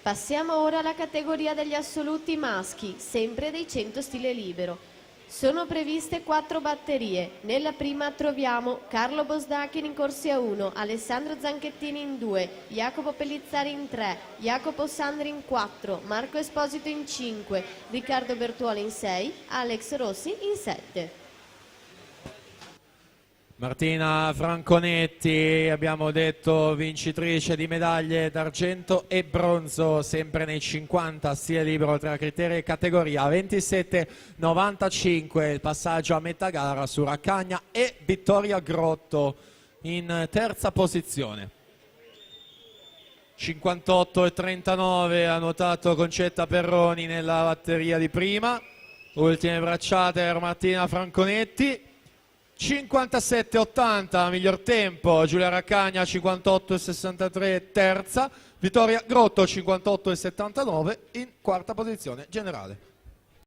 Passiamo ora alla categoria degli assoluti maschi, sempre dei 100 stile libero. Sono previste 4 batterie. Nella prima troviamo Carlo Bosdachin in corsia 1, Alessandro Zanchettini in 2, Jacopo Pellizzari in 3, Jacopo Sandri in 4, Marco Esposito in 5, Riccardo Bertuola in 6, Alex Rossi in 7. Martina Franconetti, abbiamo detto vincitrice di medaglie d'argento e bronzo, sempre nei 50 stile libero tra criteri e categoria. 27,95 il passaggio a metà gara su Raccagna e Vittoria Grotto in terza posizione. 58,39 ha notato Concetta Perroni nella batteria di prima. Ultime bracciate per Martina Franconetti. 57,80 miglior tempo Giulia Raccagna, 58,63 terza, Vittoria Grotto 58,79 in quarta posizione generale.